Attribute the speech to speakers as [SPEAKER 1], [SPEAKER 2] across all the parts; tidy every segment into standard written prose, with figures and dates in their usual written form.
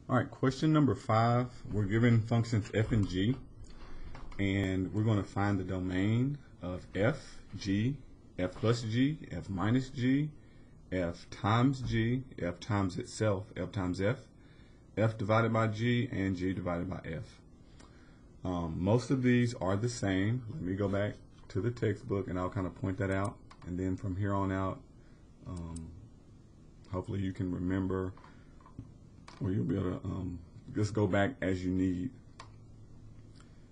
[SPEAKER 1] All right, question number 5. We're given functions f and g, and we're going to find the domain of f, g, f plus g, f minus g, f times g, f times itself, f times f divided by g, and g divided by f. Most of these are the same. Let me go back to the textbook and I'll kind of point that out. And then from here on out, hopefully you can remember, or you'll be able to just go back as you need.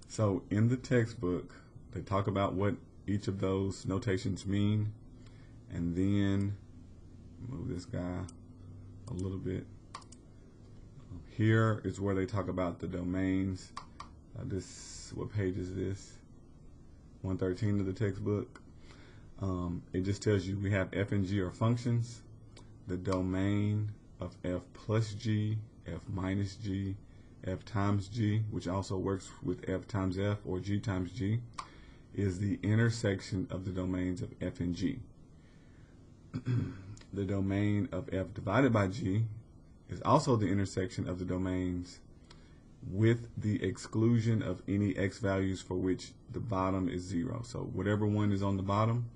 [SPEAKER 1] So in the textbook, they talk about what each of those notations mean. And then move this guy a little bit. Here is where they talk about the domains. What page is this? 113 of the textbook. It just tells you we have f and g are functions. The domain of f plus g, f minus g, f times g, which also works with f times f or g times g, is the intersection of the domains of f and g. The domain of f divided by g is also the intersection of the domains with the exclusion of any x values for which the bottom is 0. So whatever one is on the bottom.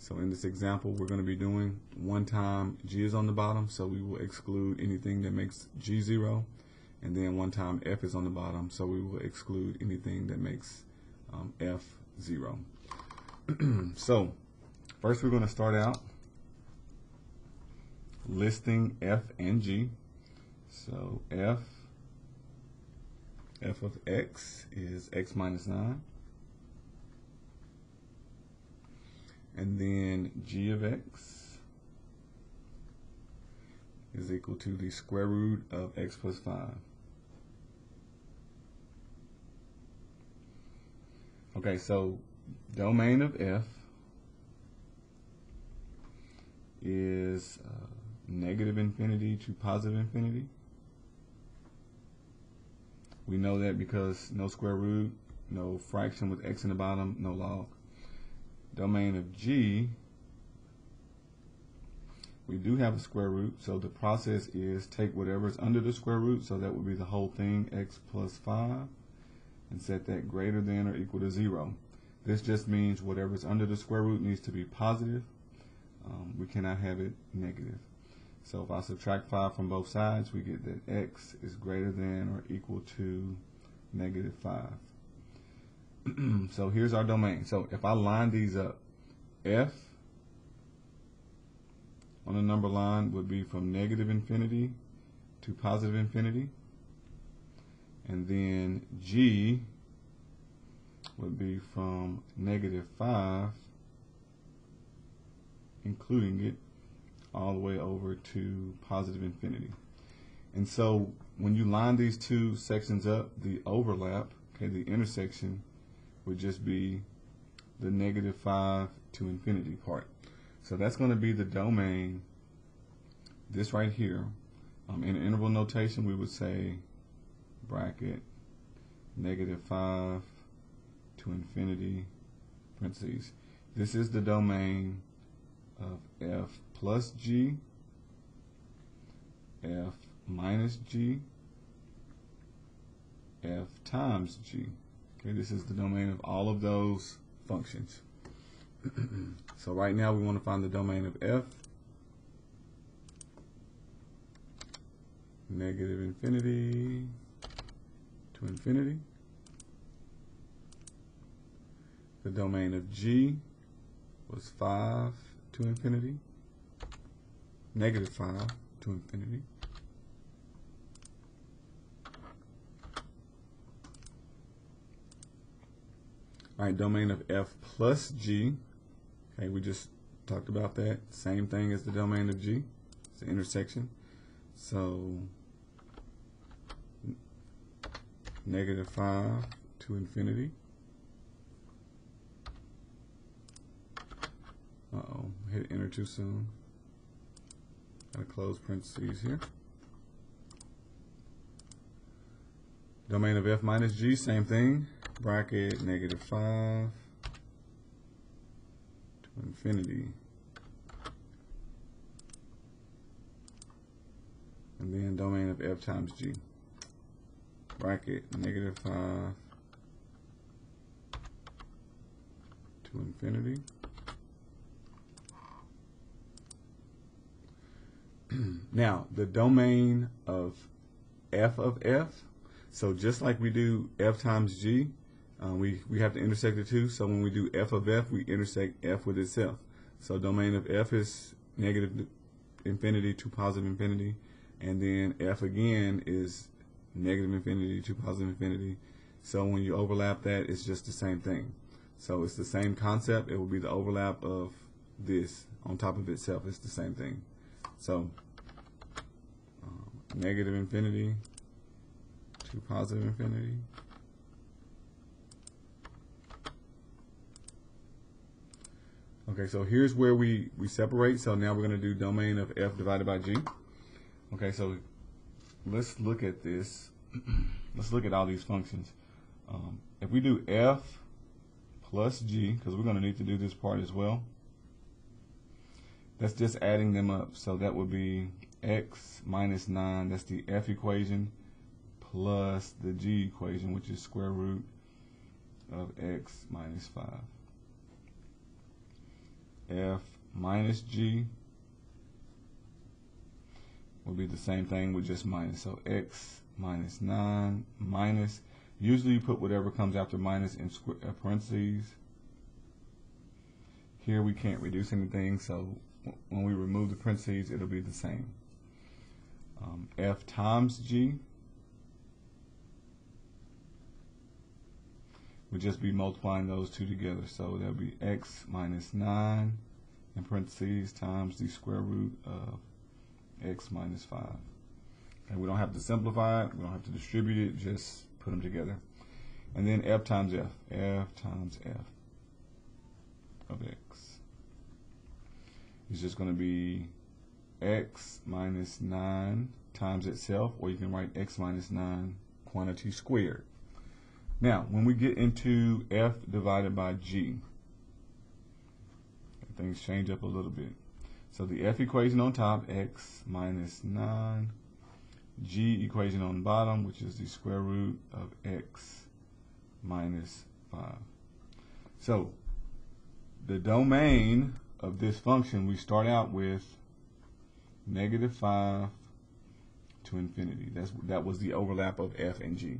[SPEAKER 1] So in this example, we're going to be doing one time g is on the bottom, so we will exclude anything that makes g 0. And then one time f is on the bottom, so we will exclude anything that makes f 0. So first we're going to start out listing f and g. So f of x is x minus 9. And then g of x is equal to the square root of x plus 5. Okay, so domain of f is negative infinity to positive infinity. We know that because no square root, no fraction with x in the bottom, no log. Domain of g, we do have a square root, so the process is take whatever is under the square root, so that would be the whole thing, x plus 5, and set that greater than or equal to 0. This just means whatever is under the square root needs to be positive. We cannot have it negative. So if I subtract 5 from both sides, we get that x is greater than or equal to negative 5. So here's our domain. So if I line these up, f on the number line would be from negative infinity to positive infinity. And then g would be from negative 5, including it, all the way over to positive infinity. And so when you line these two sections up, the overlap, okay, the intersection would just be the negative 5 to infinity part. So that's going to be the domain, this right here. In interval notation, we would say bracket negative 5 to infinity, parentheses. This is the domain of f plus g, f minus g, f times g. Okay, this is the domain of all of those functions. So right now we want to find the domain of f, negative infinity to infinity. The domain of g was 5 to infinity, negative 5 to infinity. All right, domain of f plus g. Okay, we just talked about that. Same thing as the domain of g. It's the intersection. So negative 5 to infinity. Uh-oh, hit enter too soon. Gotta close parentheses here. Domain of f minus g, same thing. Bracket negative 5 to infinity. And then domain of f times g. Bracket -5 to infinity. Now, the domain of f, so just like we do f times g, we have to intersect the two. So when we do f of f, we intersect f with itself. So domain of f is negative infinity to positive infinity, and then f again is negative infinity to positive infinity. So when you overlap that, it's just the same thing. So it's the same concept. It will be the overlap of this on top of itself. It's the same thing. So negative infinity to positive infinity. Okay, so here's where we separate. So now we're going to do domain of f divided by g. Okay, so let's look at this. Let's look at all these functions. If we do f plus g, because we're going to need to do this part as well, that's just adding them up. So that would be x minus 9, that's the f equation, plus the g equation, which is square root of x minus 5. F minus g will be the same thing with just minus. So x minus 9 minus, usually you put whatever comes after minus in parentheses. Here we can't reduce anything, so when we remove the parentheses, it'll be the same. F times g would just be multiplying those two together. So that'll be x minus 9 in parentheses times the square root of x minus 5. And we don't have to simplify it, we don't have to distribute it, just put them together. And then f times f times f of x is just going to be x minus 9 times itself, or you can write x minus 9 quantity squared. Now, when we get into f divided by g, things change up a little bit. So the f equation on top, x minus 9, g equation on the bottom, which is the square root of x minus 5. So the domain of this function, we start out with -5 to infinity. That was the overlap of f and g.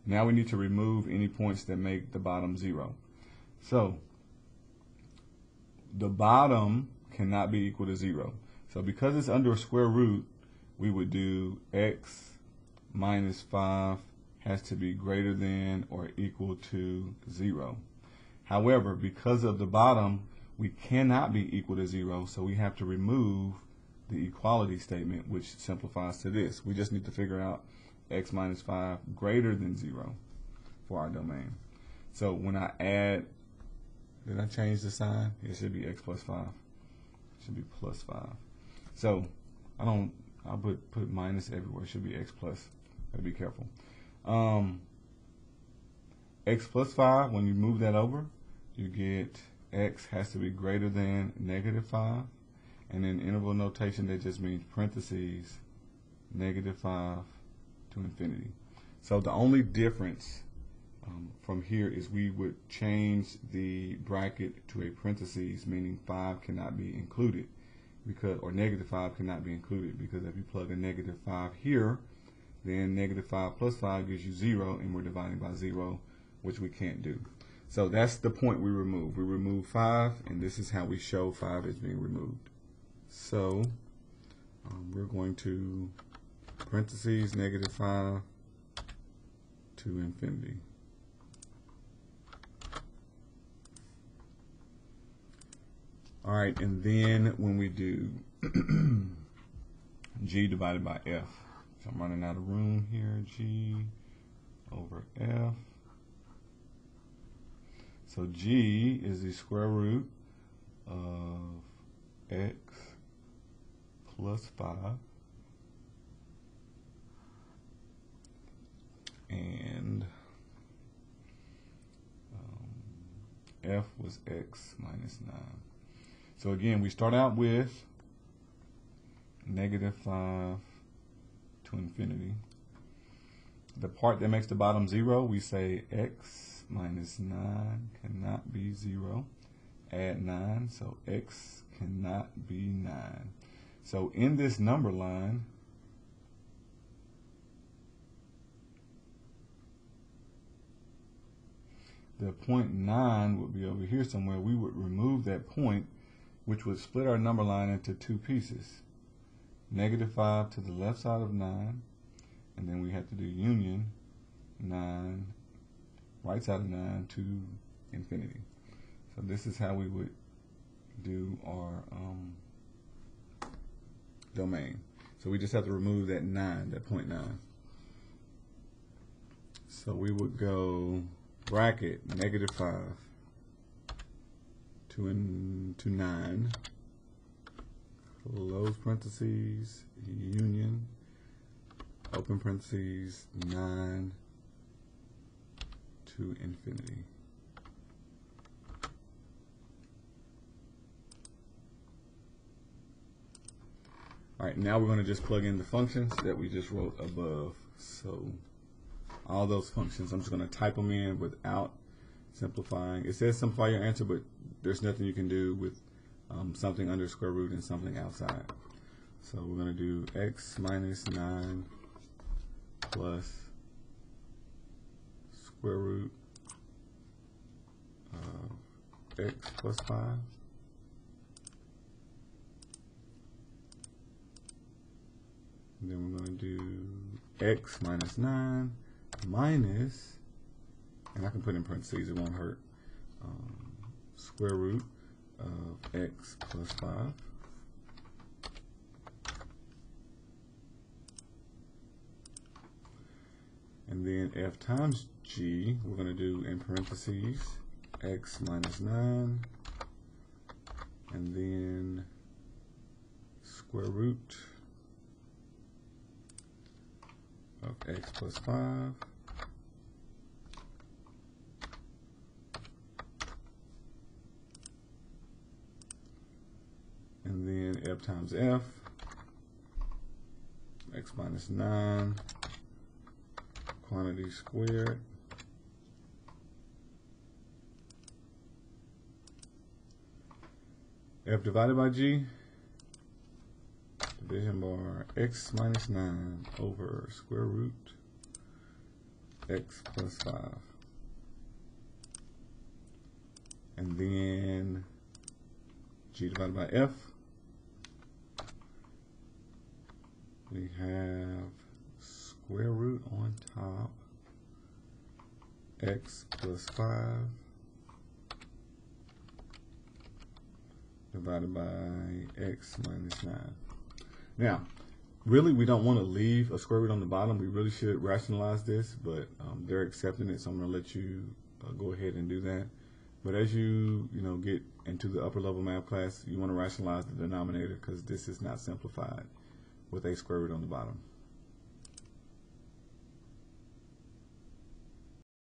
[SPEAKER 1] Now we need to remove any points that make the bottom 0. So the bottom cannot be equal to 0. So because it's under a square root, we would do x minus 5 has to be greater than or equal to 0. However, because of the bottom, we cannot be equal to 0, so we have to remove the equality statement, which simplifies to this. We just need to figure out x minus 5 greater than 0 for our domain. So when I add, did I change the sign? It should be x plus 5. It should be plus 5. So I'll put minus everywhere. It should be x plus. Gotta be careful. X plus 5, when you move that over, you get x has to be greater than -5. And in interval notation, that just means parentheses, -5 to infinity. So the only difference from here is we would change the bracket to a parentheses, meaning 5 cannot be included, because, or -5 cannot be included, because if you plug a -5 here, then -5 plus 5 gives you 0, and we're dividing by 0, which we can't do. So that's the point we remove. We remove 5, and this is how we show 5 is being removed. So we're going to parentheses -5 to infinity. All right, and then when we do g divided by f, so I'm running out of room here, g over f. So g is the square root of x plus 5, and f was x minus 9. So again, we start out with -5 to infinity. The part that makes the bottom 0, we say x minus 9 cannot be 0. Add 9, so x cannot be 9. So in this number line, the point 9 would be over here somewhere. We would remove that point, which would split our number line into two pieces. -5 to the left side of 9, and then we have to do union 9, right side of 9 to infinity. So this is how we would do our domain. So we just have to remove that 9, that point 9. So we would go bracket -5 to 9, close parentheses, union, open parentheses, 9 to infinity. All right, now we're going to just plug in the functions that we just wrote above. So all those functions, I'm just going to type them in without simplifying. It says simplify your answer, but there's nothing you can do with something under square root and something outside. So we're going to do x minus 9 plus square root of x plus 5. And then we're going to do x minus 9 minus, and I can put in parentheses, it won't hurt, square root of x plus 5. And then f times g, we're going to do in parentheses x minus 9, and then square root of x plus 5. And then f times f, x minus 9, quantity squared, f divided by g, division bar x minus 9 over square root x plus 5. And then g divided by f, we have square root on top, x plus 5 divided by x minus 9. Now, really, we don't want to leave a square root on the bottom. We really should rationalize this, but they're accepting it, so I'm going to let you go ahead and do that. But as you get into the upper level math class, you want to rationalize the denominator because this is not simplified with a square root on the bottom.